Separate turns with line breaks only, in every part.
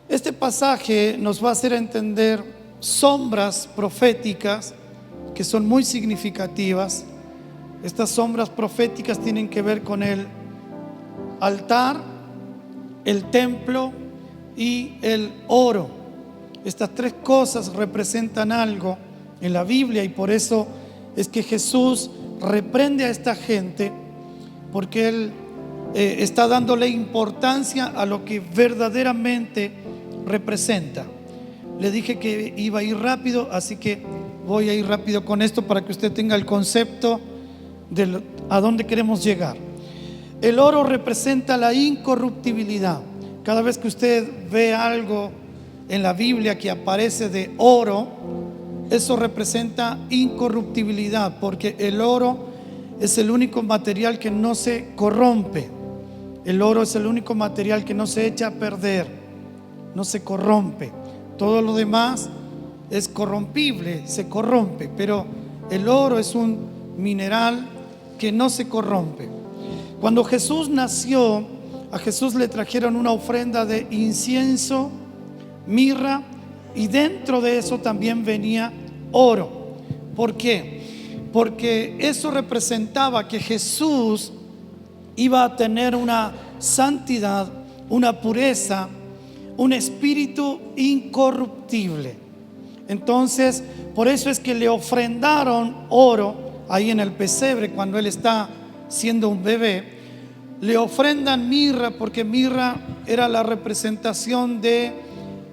Este pasaje nos va a hacer entender sombras proféticas que son muy significativas. Estas sombras proféticas tienen que ver con el altar, el templo y el oro. Estas tres cosas representan algo en la Biblia, y por eso es que Jesús reprende a esta gente, porque Él está dándole importancia a lo que verdaderamente representa. Le dije que iba a ir rápido, así que voy a ir rápido con esto para que usted tenga el concepto de a dónde queremos llegar. El oro representa la incorruptibilidad. Cada vez que usted ve algo en la Biblia que aparece de oro, eso representa incorruptibilidad, porque el oro es el único material que no se corrompe. El oro es el único material que no se echa a perder, no se corrompe. Todo lo demás es corrompible, se corrompe, pero el oro es un mineral que no se corrompe. Cuando Jesús nació, a Jesús le trajeron una ofrenda de incienso, mirra, y dentro de eso también venía oro. ¿Por qué? Porque eso representaba que Jesús iba a tener una santidad, una pureza, un espíritu incorruptible. Entonces, por eso es que le ofrendaron oro ahí en el pesebre cuando él está siendo un bebé. Le ofrendan mirra, porque mirra era la representación de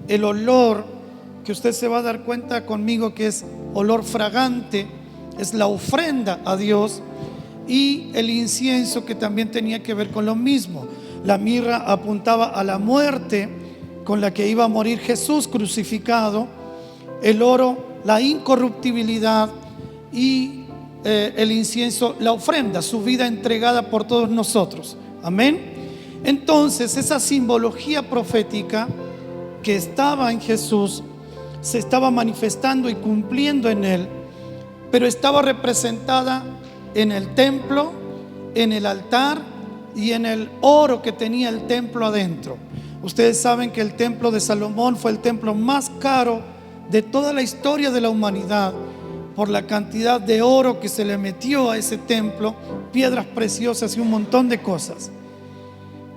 el olor, que usted se va a dar cuenta conmigo que es olor fragante, es la ofrenda a Dios. Y el incienso, que también tenía que ver con lo mismo. La mirra apuntaba a la muerte con la que iba a morir Jesús crucificado. El oro, la incorruptibilidad, y el incienso, la ofrenda, su vida entregada por todos nosotros. Amén. Entonces, esa simbología profética que estaba en Jesús se estaba manifestando y cumpliendo en él, pero estaba representada en el templo, en el altar y en el oro que tenía el templo adentro. Ustedes saben que el templo de Salomón fue el templo más caro de toda la historia de la humanidad, por la cantidad de oro que se le metió a ese templo, piedras preciosas y un montón de cosas.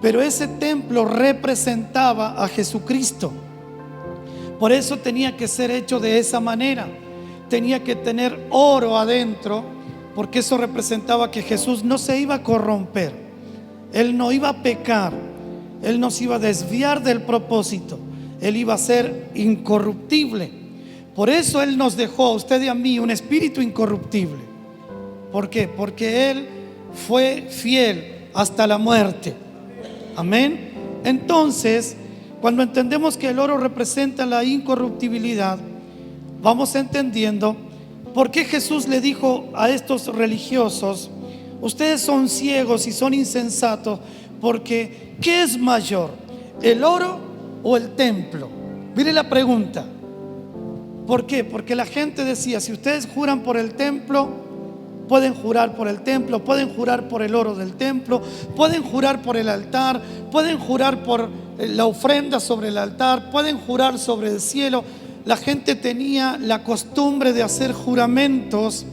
Pero ese templo representaba a Jesucristo. Por eso tenía que ser hecho de esa manera. Tenía que tener oro adentro, porque eso representaba que Jesús no se iba a corromper, Él no iba a pecar, Él no se iba a desviar del propósito, Él iba a ser incorruptible. Por eso Él nos dejó a usted y a mí un espíritu incorruptible. ¿Por qué? Porque Él fue fiel hasta la muerte. Amén. Entonces, cuando entendemos que el oro representa la incorruptibilidad, vamos entendiendo por qué Jesús le dijo a estos religiosos: ustedes son ciegos y son insensatos, porque ¿qué es mayor, el oro o el templo? Mire la pregunta. ¿Por qué? Porque la gente decía: si ustedes juran por el templo, pueden jurar por el templo, pueden jurar por el oro del templo, pueden jurar por el altar, pueden jurar por la ofrenda sobre el altar, pueden jurar sobre el cielo. La gente tenía la costumbre de hacer juramentos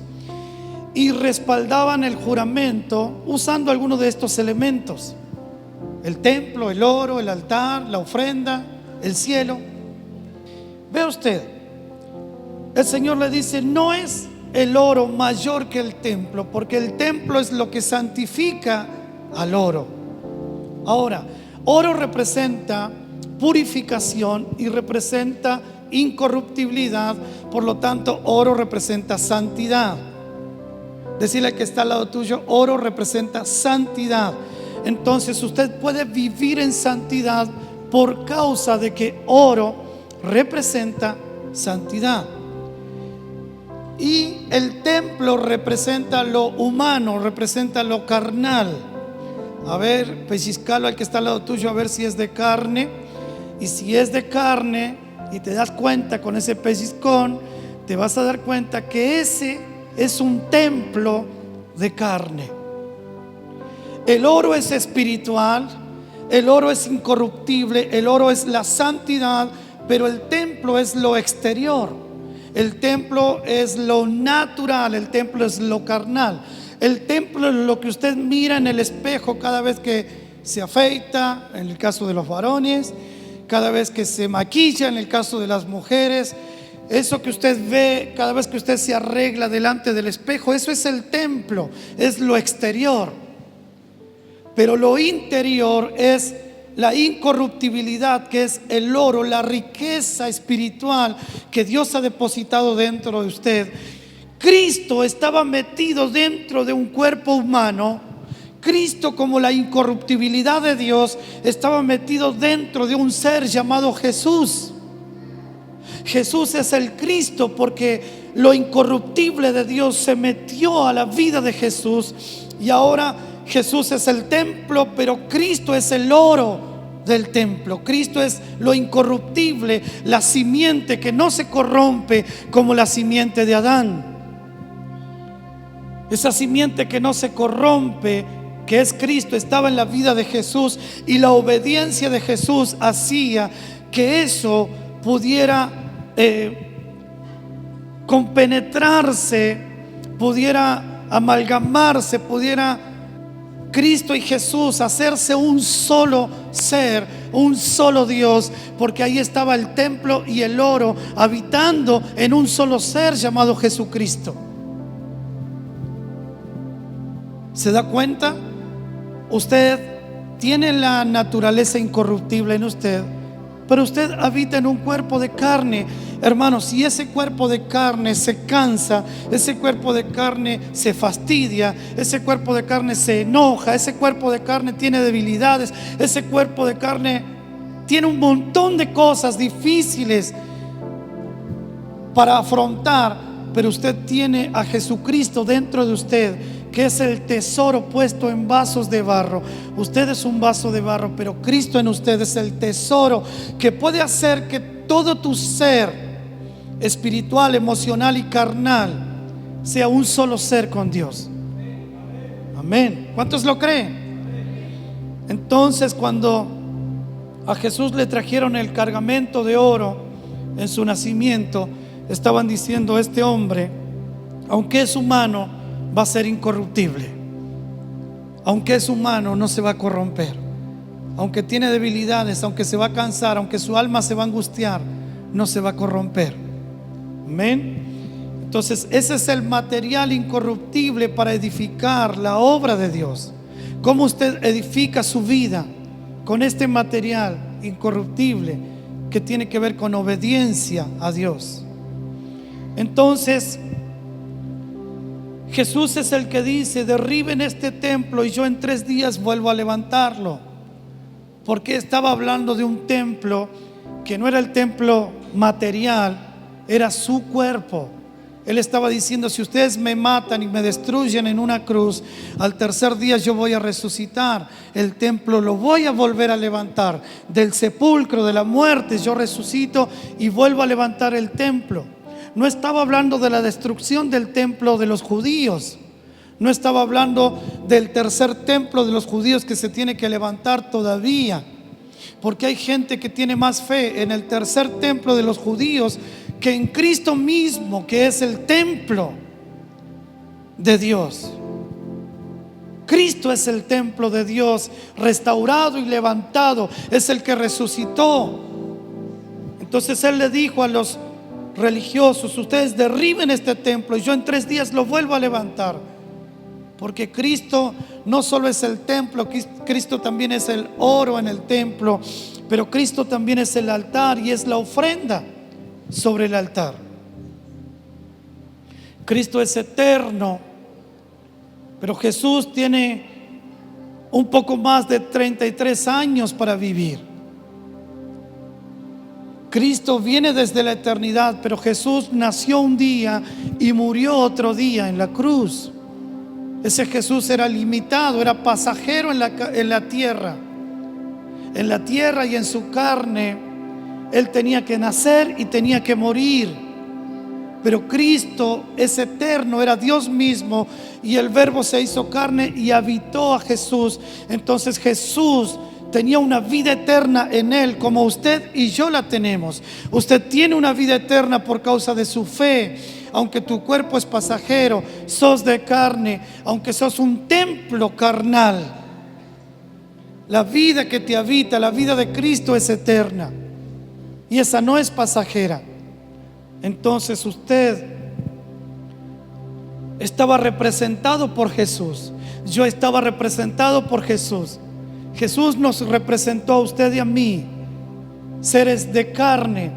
y respaldaban el juramento usando alguno de estos elementos: el templo, el oro, el altar, la ofrenda, el cielo. Ve usted, el Señor le dice: no es el oro mayor que el templo, porque el templo es lo que santifica al oro. Ahora, oro representa purificación y representa incorruptibilidad, por lo tanto oro representa santidad. Decirle al que está al lado tuyo: oro representa santidad. Entonces usted puede vivir en santidad por causa de que oro representa santidad. Y el templo representa lo humano, representa lo carnal. A ver, pellizcalo al que está al lado tuyo, a ver si es de carne. Y si es de carne y te das cuenta con ese pellizcón, te vas a dar cuenta que ese es un templo de carne. El oro es espiritual, El oro es incorruptible, el oro es la santidad, pero el templo es lo exterior. El templo es lo natural, el templo es lo carnal. El templo es lo que usted mira en el espejo cada vez que se afeita, en el caso de los varones, cada vez que se maquilla, en el caso de las mujeres. Eso que usted ve cada vez que usted se arregla delante del espejo, eso es el templo, es lo exterior. Pero lo interior es la incorruptibilidad, que es el oro, la riqueza espiritual que Dios ha depositado dentro de usted. Cristo estaba metido dentro de un cuerpo humano. Cristo, como la incorruptibilidad de Dios, estaba metido dentro de un ser llamado Jesús. Jesús es el Cristo porque lo incorruptible de Dios se metió a la vida de Jesús, y ahora Jesús es el templo, pero Cristo es el oro del templo. Cristo es lo incorruptible, la simiente que no se corrompe como la simiente de Adán. Esa simiente que no se corrompe, que es Cristo, estaba en la vida de Jesús, y la obediencia de Jesús hacía que eso pudiera compenetrarse, pudiera amalgamarse, pudiera Cristo y Jesús hacerse un solo ser, un solo Dios, porque ahí estaba el templo y el oro habitando en un solo ser llamado Jesucristo. ¿Se da cuenta? Usted tiene la naturaleza incorruptible en usted, pero usted habita en un cuerpo de carne. Hermanos, si ese cuerpo de carne se cansa, ese cuerpo de carne se fastidia, ese cuerpo de carne se enoja, ese cuerpo de carne tiene debilidades, ese cuerpo de carne tiene un montón de cosas difíciles para afrontar, pero usted tiene a Jesucristo dentro de usted, que es el tesoro puesto en vasos de barro. Usted es un vaso de barro, pero Cristo en usted es el tesoro que puede hacer que todo tu ser espiritual, emocional y carnal sea un solo ser con Dios. Amén. ¿Cuántos lo creen? Entonces, cuando a Jesús le trajeron el cargamento de oro en su nacimiento, estaban diciendo: este hombre, aunque es humano, va a ser incorruptible. Aunque es humano, no se va a corromper. Aunque tiene debilidades, aunque se va a cansar, aunque su alma se va a angustiar, no se va a corromper. Amén. Entonces, ese es el material incorruptible para edificar la obra de Dios. ¿Cómo usted edifica su vida? Con este material incorruptible que tiene que ver con obediencia a Dios. Entonces, Jesús es el que dice: derriben este templo y yo en 3 días vuelvo a levantarlo. Porque estaba hablando de un templo que no era el templo material, era su cuerpo. Él estaba diciendo: si ustedes me matan y me destruyen en una cruz, al 3er día yo voy a resucitar. El templo lo voy a volver a levantar. Del sepulcro, de la muerte, yo resucito y vuelvo a levantar el templo. No estaba hablando de la destrucción del templo de los judíos. No estaba hablando del 3er templo de los judíos que se tiene que levantar todavía. Porque hay gente que tiene más fe en el 3er templo de los judíos que en Cristo mismo, que es el templo de Dios. Cristo es el templo de Dios, restaurado y levantado. Es el que resucitó. Entonces Él le dijo a los religiosos: ustedes derriben este templo y yo en 3 días lo vuelvo a levantar. Porque Cristo no solo es el templo, Cristo también es el oro en el templo, pero Cristo también es el altar y es la ofrenda sobre el altar. Cristo es eterno, pero Jesús tiene un poco más de 33 años para vivir. Cristo viene desde la eternidad, pero Jesús nació un día y murió otro día en la cruz. Ese Jesús era limitado, era pasajero en la tierra. En la tierra y en su carne, Él tenía que nacer y tenía que morir. Pero Cristo es eterno, era Dios mismo, y el Verbo se hizo carne y habitó a Jesús. Entonces Jesús tenía una vida eterna en Él, como usted y yo la tenemos. Usted tiene una vida eterna por causa de su fe. Aunque tu cuerpo es pasajero, sos de carne, aunque sos un templo carnal, la vida que te habita, la vida de Cristo es eterna, y esa no es pasajera. Entonces usted estaba representado por Jesús. Yo estaba representado por Jesús. Jesús nos representó a usted y a mí, seres de carne,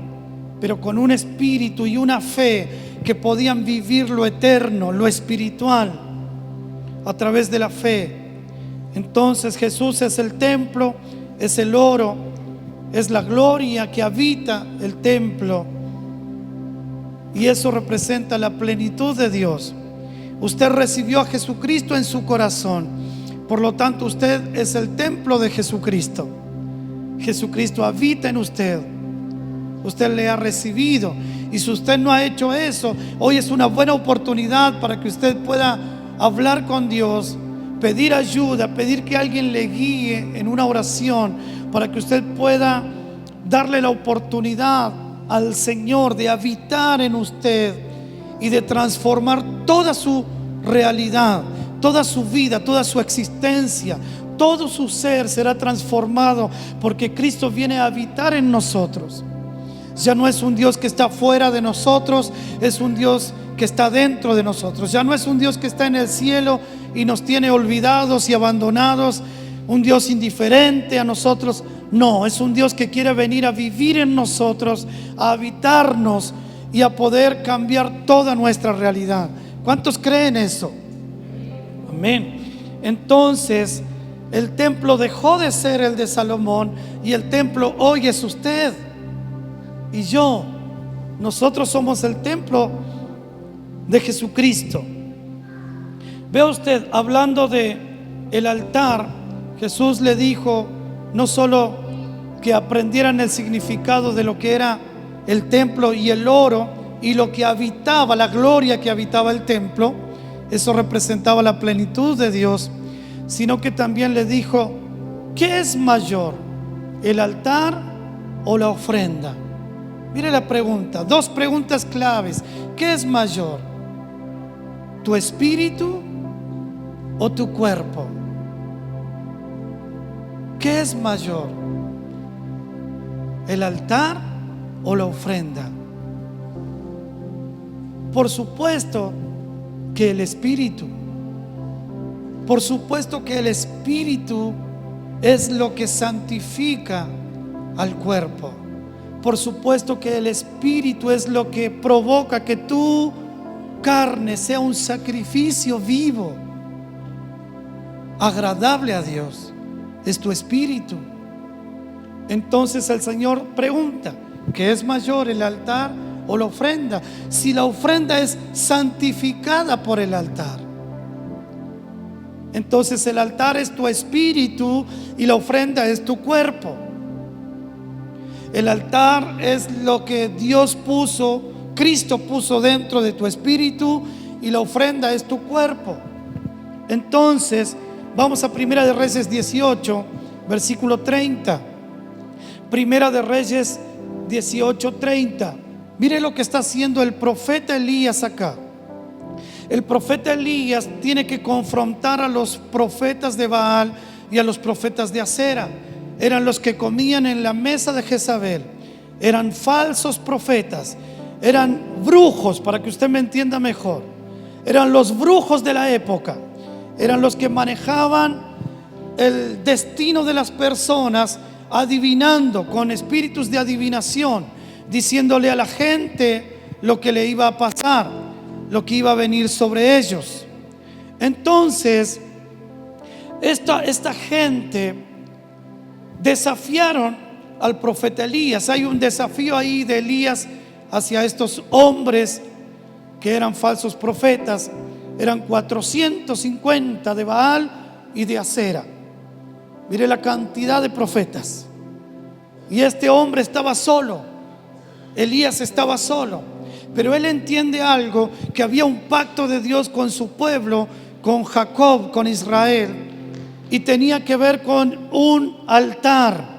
pero con un espíritu y una fe que podían vivir lo eterno, lo espiritual, a través de la fe. Entonces Jesús es el templo, es el oro, es la gloria que habita el templo, y eso representa la plenitud de Dios. Usted recibió a Jesucristo en su corazón, por lo tanto usted es el templo de Jesucristo. Jesucristo habita en usted. Usted le ha recibido, y si usted no ha hecho eso, hoy es una buena oportunidad para que usted pueda hablar con Dios, pedir ayuda, pedir que alguien le guíe en una oración, para que usted pueda darle la oportunidad al Señor de habitar en usted y de transformar toda su realidad, toda su vida, toda su existencia. Todo su ser será transformado porque Cristo viene a habitar en nosotros. Ya no es un Dios que está fuera de nosotros, es un Dios que está dentro de nosotros. Ya no es un Dios que está en el cielo y nos tiene olvidados y abandonados, un Dios indiferente a nosotros. No, es un Dios que quiere venir a vivir en nosotros, a habitarnos y a poder cambiar toda nuestra realidad. ¿Cuántos creen eso? Amén. Entonces, el templo dejó de ser el de Salomón, y el templo hoy es usted y yo. Nosotros somos el templo de Jesucristo. Ve usted, hablando de el altar, Jesús le dijo no solo que aprendieran el significado de lo que era el templo y el oro y lo que habitaba, la gloria que habitaba el templo, eso representaba la plenitud de Dios, sino que también le dijo: ¿qué es mayor, el altar o la ofrenda? Mire la pregunta, dos preguntas claves. ¿Qué es mayor, tu espíritu o tu cuerpo? ¿Qué es mayor, el altar o la ofrenda? Por supuesto que el espíritu. Por supuesto que el espíritu es lo que santifica al cuerpo. Por supuesto que el espíritu es lo que provoca que tu carne sea un sacrificio vivo, agradable a Dios. Es tu espíritu. Entonces el Señor pregunta: ¿qué es mayor, el altar o la ofrenda? Si la ofrenda es santificada por el altar, entonces el altar es tu espíritu y la ofrenda es tu cuerpo. El altar es lo que Dios puso, Cristo puso dentro de tu espíritu, y la ofrenda es tu cuerpo. Entonces vamos a Primera de Reyes 18, versículo 30. Primera de Reyes 18, 30. Mire lo que está haciendo el profeta Elías acá. El profeta Elías tiene que confrontar a los profetas de Baal y a los profetas de Acera. Eran los que comían en la mesa de Jezabel. Eran falsos profetas, eran brujos, para que usted me entienda mejor. Eran los brujos de la época. Eran los que manejaban el destino de las personas, adivinando con espíritus de adivinación, diciéndole a la gente lo que le iba a pasar, lo que iba a venir sobre ellos. Entonces esta gente desafiaron al profeta Elías. Hay un desafío ahí de Elías hacia estos hombres que eran falsos profetas. Eran 450 de Baal y de Acera. Mire la cantidad de profetas. Y este hombre estaba solo. Elías estaba solo. Pero él entiende algo, que había un pacto de Dios con su pueblo, con Jacob, con Israel. y tenía que ver con un altar.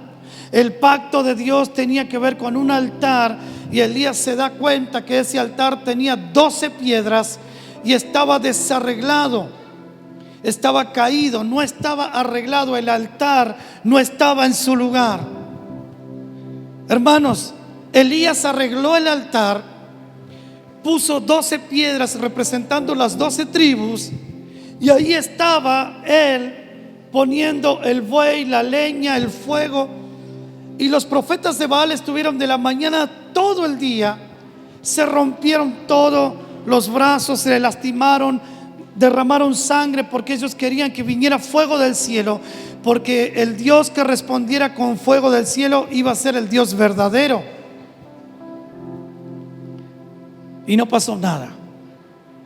El pacto de Dios tenía que ver con un altar, y Elías se da cuenta que ese altar tenía 12 piedras y estaba desarreglado, estaba caído, no estaba arreglado. El altar no estaba en su lugar. Hermanos, Elías arregló el altar, puso 12 piedras representando las 12 tribus, y ahí estaba él poniendo el buey, la leña, el fuego. Y los profetas de Baal estuvieron de la mañana todo el día, se rompieron todos los brazos, se lastimaron, derramaron sangre, porque ellos querían que viniera fuego del cielo, porque el Dios que respondiera con fuego del cielo iba a ser el Dios verdadero. Y no pasó nada.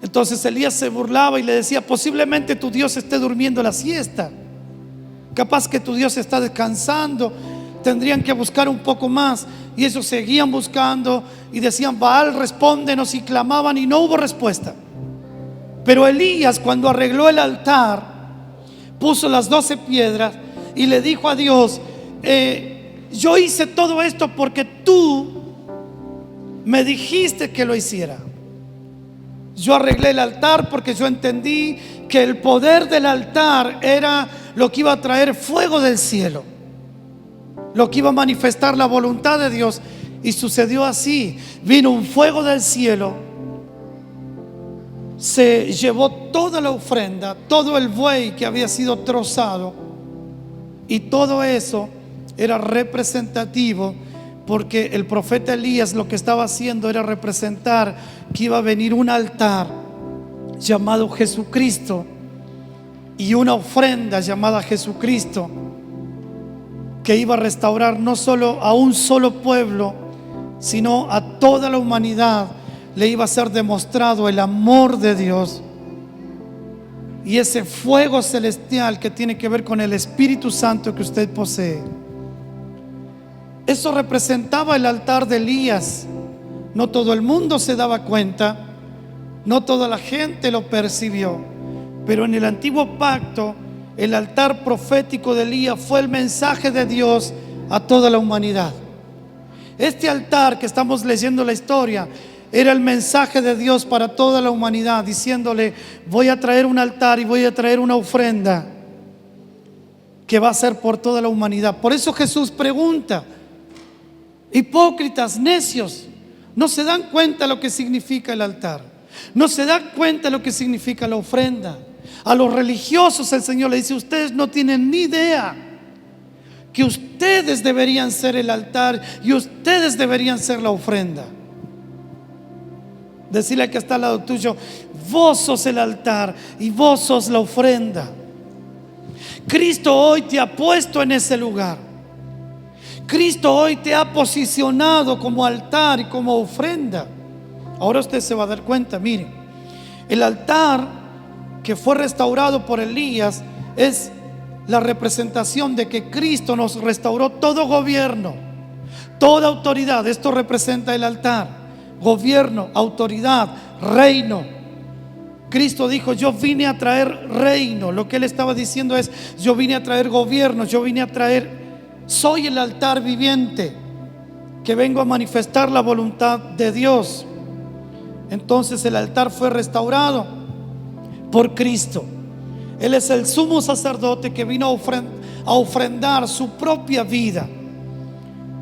Entonces Elías se burlaba y le decía: posiblemente tu Dios esté durmiendo la siesta, capaz que tu Dios está descansando, tendrían que buscar un poco más. Y ellos seguían buscando y decían: Baal, respóndenos, y clamaban, y no hubo respuesta. Pero Elías, cuando arregló el altar, puso las 12 piedras y le dijo a Dios: yo hice todo esto porque tú me dijiste que lo hiciera. Yo arreglé el altar porque yo entendí que el poder del altar era lo que iba a traer fuego del cielo, lo que iba a manifestar la voluntad de Dios. Y sucedió así. Vino un fuego del cielo, se llevó toda la ofrenda, todo el buey que había sido trozado, y todo eso era representativo, porque el profeta Elías lo que estaba haciendo era representar que iba a venir un altar llamado Jesucristo y una ofrenda llamada Jesucristo, que iba a restaurar no solo a un solo pueblo, sino a toda la humanidad. Le iba a ser demostrado el amor de Dios y ese fuego celestial que tiene que ver con el Espíritu Santo que usted posee. Eso representaba el altar de Elías. No todo el mundo se daba cuenta, no toda la gente lo percibió, pero en el antiguo pacto el altar profético de Elías fue el mensaje de Dios a toda la humanidad. Este altar que estamos leyendo la historia era el mensaje de Dios para toda la humanidad, diciéndole: voy a traer un altar y voy a traer una ofrenda que va a ser por toda la humanidad. Por eso Jesús pregunta: hipócritas, necios, ¿no se dan cuenta lo que significa el altar? ¿No se dan cuenta lo que significa la ofrenda? A los religiosos el Señor le dice: ustedes no tienen ni idea que ustedes deberían ser el altar y ustedes deberían ser la ofrenda. Decirle al que está al lado tuyo: vos sos el altar y vos sos la ofrenda. Cristo hoy te ha puesto en ese lugar. Cristo hoy te ha posicionado como altar y como ofrenda. Ahora usted se va a dar cuenta. Mire, el altar que fue restaurado por Elías es la representación de que Cristo nos restauró todo gobierno, toda autoridad. Esto representa el altar: gobierno, autoridad, reino. Cristo dijo: yo vine a traer reino. Lo que él estaba diciendo es: yo vine a traer gobierno, yo vine a traer, soy el altar viviente que vengo a manifestar la voluntad de Dios. Entonces el altar fue restaurado por Cristo. Él es el sumo sacerdote que vino a ofrendar su propia vida.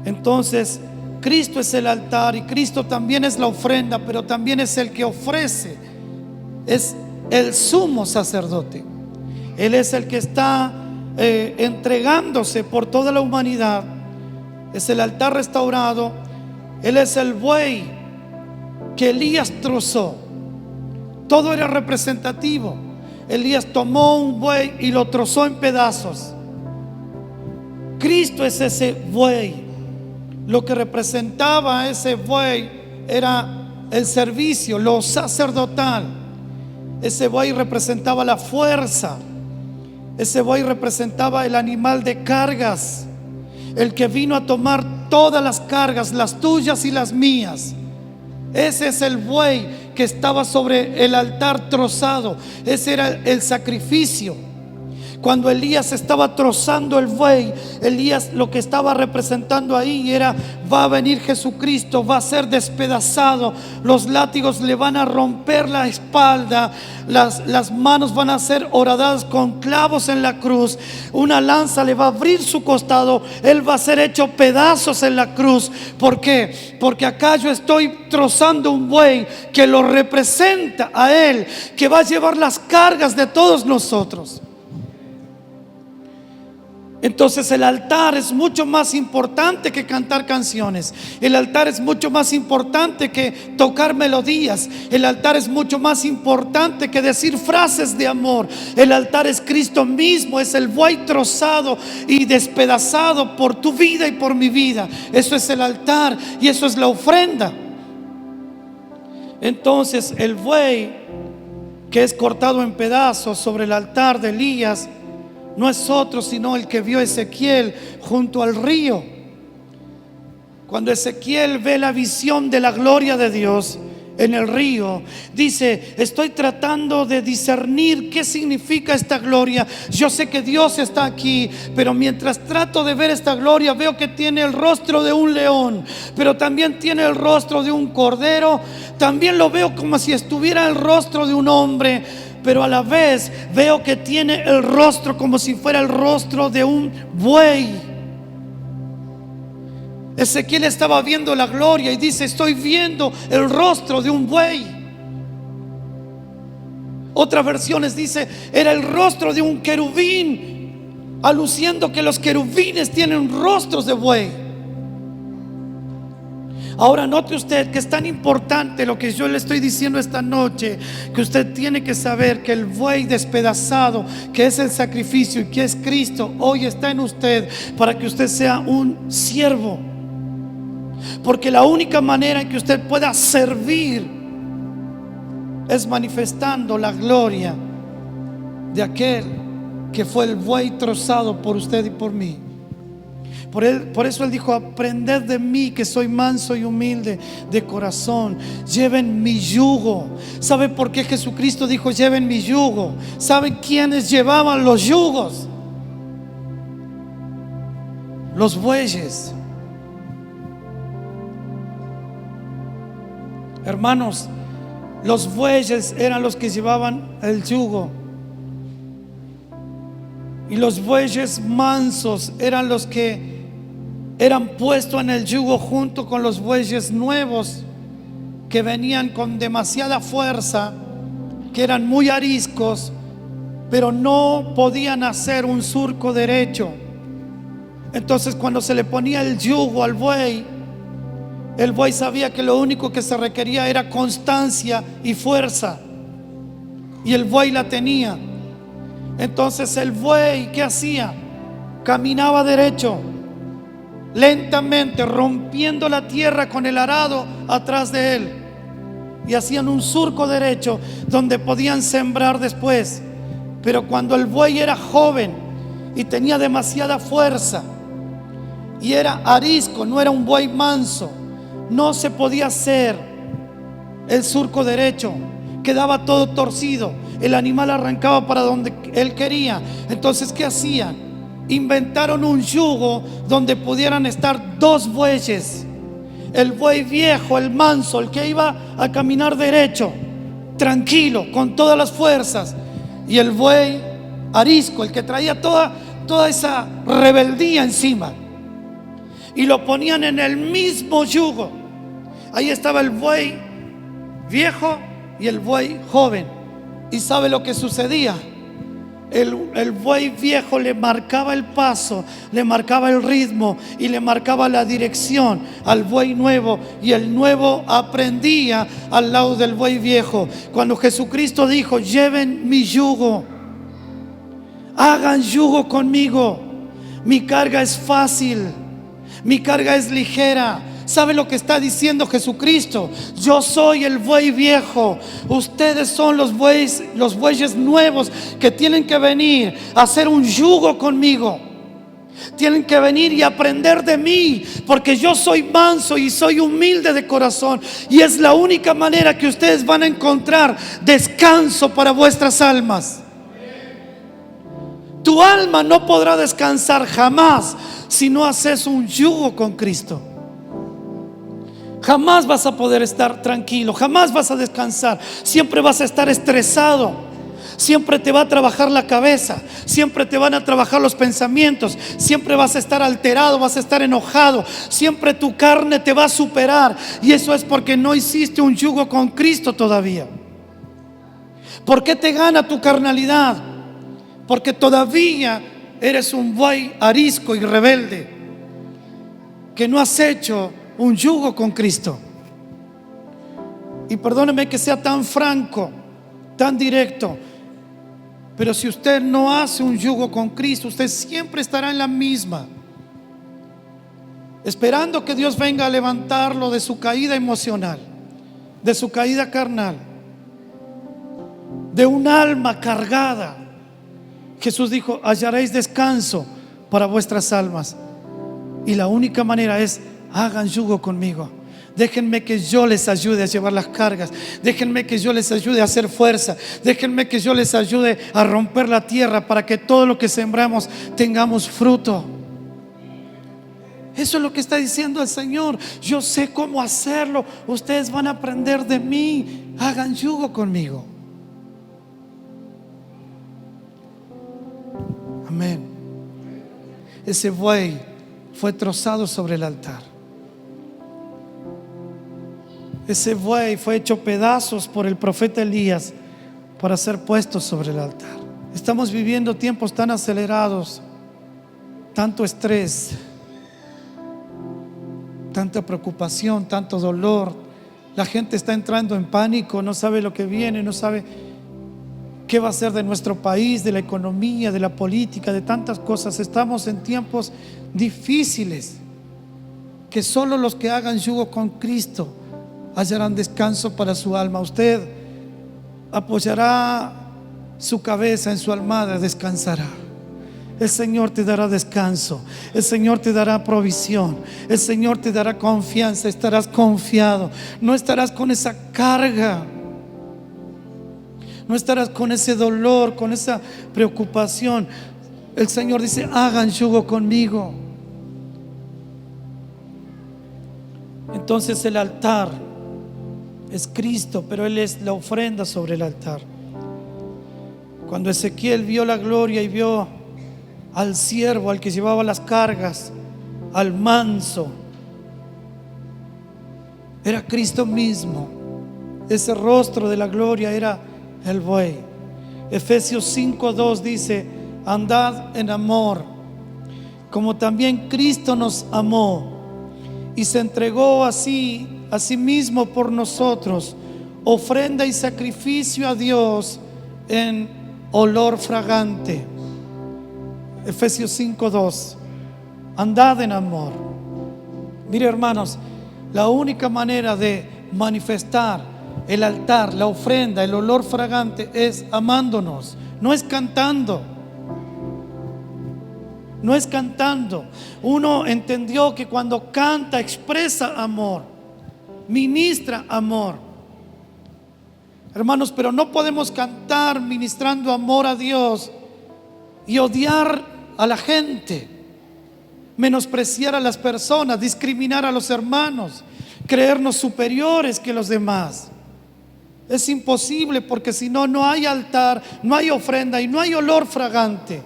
Entonces Cristo es el altar y Cristo también es la ofrenda, pero también es el que ofrece. Es el sumo sacerdote. Él es el que está entregándose por toda la humanidad. Es el altar restaurado. Él es el buey que Elías trozó. Todo era representativo. Elías tomó un buey y lo trozó en pedazos. Cristo es ese buey. Lo que representaba a ese buey era el servicio, lo sacerdotal. Ese buey representaba la fuerza. Ese buey representaba el animal de cargas, el que vino a tomar todas las cargas, las tuyas y las mías. Ese es el buey que estaba sobre el altar trozado. Ese era el sacrificio. Cuando Elías estaba trozando el buey, Elías lo que estaba representando ahí era: va a venir Jesucristo, va a ser despedazado, los látigos le van a romper la espalda, las manos van a ser horadadas con clavos en la cruz, una lanza le va a abrir su costado, él va a ser hecho pedazos en la cruz. ¿Por qué? Porque acá yo estoy trozando un buey que lo representa a él, que va a llevar las cargas de todos nosotros. Entonces el altar es mucho más importante que cantar canciones. El altar es mucho más importante que tocar melodías. El altar es mucho más importante que decir frases de amor. El altar es Cristo mismo, es el buey trozado y despedazado por tu vida y por mi vida. Eso es el altar y eso es la ofrenda. Entonces el buey que es cortado en pedazos sobre el altar de Elías no es otro sino el que vio Ezequiel junto al río. Cuando Ezequiel ve la visión de la gloria de Dios en el río, dice: estoy tratando de discernir qué significa esta gloria. Yo sé que Dios está aquí, pero mientras trato de ver esta gloria, veo que tiene el rostro de un león, pero también tiene el rostro de un cordero. También lo veo como si estuviera el rostro de un hombre, pero a la vez veo que tiene el rostro como si fuera el rostro de un buey. Ezequiel estaba viendo la gloria y dice: estoy viendo el rostro de un buey. Otras versiones dice: era el rostro de un querubín, aluciendo que los querubines tienen rostros de buey. Ahora note usted que es tan importante lo que yo le estoy diciendo esta noche, que usted tiene que saber que el buey despedazado, que es el sacrificio y que es Cristo, hoy está en usted para que usted sea un siervo. Porque la única manera en que usted pueda servir es manifestando la gloria de aquel que fue el buey trozado por usted y por mí. Por eso Él dijo: aprended de mí, que soy manso y humilde de corazón, lleven mi yugo. ¿Sabe por qué Jesucristo dijo: lleven mi yugo? ¿Saben quiénes llevaban los yugos? Los bueyes. Hermanos, los bueyes eran los que llevaban el yugo. Y los bueyes mansos eran los que eran puestos en el yugo junto con los bueyes nuevos que venían con demasiada fuerza, que eran muy ariscos, pero no podían hacer un surco derecho. Entonces cuando se le ponía el yugo al buey, el buey sabía que lo único que se requería era constancia y fuerza, y el buey la tenía. Entonces el buey, ¿qué hacía? Caminaba derecho, lentamente, rompiendo la tierra con el arado atrás de él, y hacían un surco derecho donde podían sembrar después. Pero cuando el buey era joven y tenía demasiada fuerza y era arisco, no era un buey manso, no se podía hacer el surco derecho, quedaba todo torcido, el animal arrancaba para donde él quería. Entonces, ¿qué hacían? Inventaron un yugo donde pudieran estar dos bueyes: el buey viejo, el manso, el que iba a caminar derecho, tranquilo, con todas las fuerzas, y el buey arisco, el que traía toda esa rebeldía encima, y lo ponían en el mismo yugo. Ahí estaba el buey viejo y el buey joven. ¿Y sabe lo que sucedía? El buey viejo le marcaba el paso, le marcaba el ritmo y le marcaba la dirección al buey nuevo, y el nuevo aprendía al lado del buey viejo. Cuando Jesucristo dijo: lleven mi yugo, hagan yugo conmigo, mi carga es fácil, mi carga es ligera. ¿Sabe lo que está diciendo Jesucristo? Yo soy el buey viejo, ustedes son los bueyes nuevos que tienen que venir a hacer un yugo conmigo. Tienen que venir y aprender de mí, porque yo soy manso y soy humilde de corazón, y es la única manera que ustedes van a encontrar descanso para vuestras almas. Tu alma no podrá descansar jamás si no haces un yugo con Cristo. Jamás vas a poder estar tranquilo, jamás vas a descansar. Siempre vas a estar estresado, siempre te va a trabajar la cabeza, siempre te van a trabajar los pensamientos, siempre vas a estar alterado, vas a estar enojado, siempre tu carne te va a superar. Y eso es porque no hiciste un yugo con Cristo todavía. ¿Por qué te gana tu carnalidad? Porque todavía eres un buey arisco y rebelde, que no has hecho un yugo con Cristo. Y perdóneme que sea tan franco, tan directo, pero si usted no hace un yugo con Cristo, usted siempre estará en la misma, esperando que Dios venga a levantarlo de su caída emocional, de su caída carnal, de un alma cargada. Jesús dijo: hallaréis descanso para vuestras almas. Y la única manera es: hagan yugo conmigo. Déjenme que yo les ayude a llevar las cargas. Déjenme que yo les ayude a hacer fuerza. Déjenme que yo les ayude a romper la tierra, para que todo lo que sembramos tengamos fruto. Eso es lo que está diciendo el Señor. Yo sé cómo hacerlo. Ustedes van a aprender de mí. Hagan yugo conmigo. Amén. Ese buey fue trozado sobre el altar. Ese buey fue hecho pedazos por el profeta Elías para ser puesto sobre el altar. Estamos viviendo tiempos tan acelerados, tanto estrés, tanta preocupación, tanto dolor. La gente está entrando en pánico, no sabe lo que viene, no sabe qué va a ser de nuestro país, de la economía, de la política, de tantas cosas. Estamos en tiempos difíciles, que solo los que hagan yugo con Cristo hallarán descanso para su alma. Usted apoyará su cabeza en su almohada, descansará. El Señor te dará descanso, el Señor te dará provisión, el Señor te dará confianza. Estarás confiado, no estarás con esa carga, no estarás con ese dolor, con esa preocupación. El Señor dice: hagan yugo conmigo. Entonces el altar es Cristo, pero Él es la ofrenda sobre el altar. Cuando Ezequiel vio la gloria y vio al siervo, al que llevaba las cargas, al manso, era Cristo mismo. Ese rostro de la gloria era el buey. Efesios 5:2 dice: andad en amor, como también Cristo nos amó y se entregó a sí mismo por nosotros, ofrenda y sacrificio a Dios en olor fragante. Efesios 5:2. Andad en amor. Mire, hermanos, la única manera de manifestar el altar, la ofrenda, el olor fragante es amándonos. No es cantando. No es cantando. Uno entendió que cuando canta expresa amor, ministra amor. Hermanos, pero no podemos cantar ministrando amor a Dios y odiar a la gente, menospreciar a las personas, discriminar a los hermanos, creernos superiores que los demás. Es imposible, porque si no, no hay altar, no hay ofrenda y no hay olor fragante.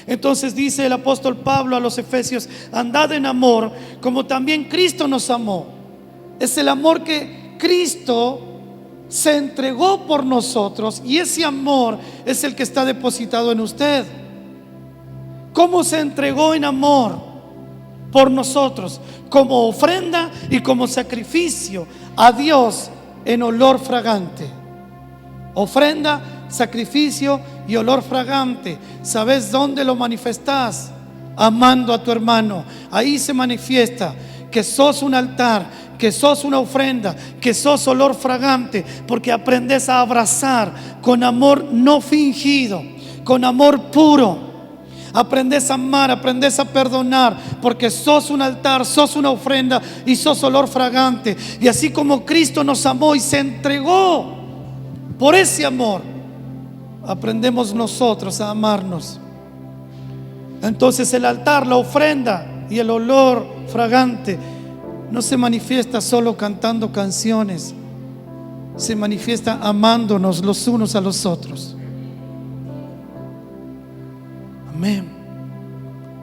Entonces dice el apóstol Pablo a los Efesios: andad en amor, como también Cristo nos amó. Es el amor que Cristo se entregó por nosotros, y ese amor es el que está depositado en usted. ¿Cómo se entregó en amor por nosotros? Como ofrenda y como sacrificio a Dios en olor fragante. Ofrenda, sacrificio y olor fragante. ¿Sabes dónde lo manifestas? Amando a tu hermano. Ahí se manifiesta que sos un altar, que sos una ofrenda, que sos olor fragante, porque aprendes a abrazar con amor no fingido, con amor puro. Aprendes a amar, aprendes a perdonar, porque sos un altar, sos una ofrenda y sos olor fragante. Y así como Cristo nos amó y se entregó por ese amor, aprendemos nosotros a amarnos. Entonces el altar, la ofrenda y el olor fragante no se manifiesta solo cantando canciones, se manifiesta amándonos los unos a los otros. Amén.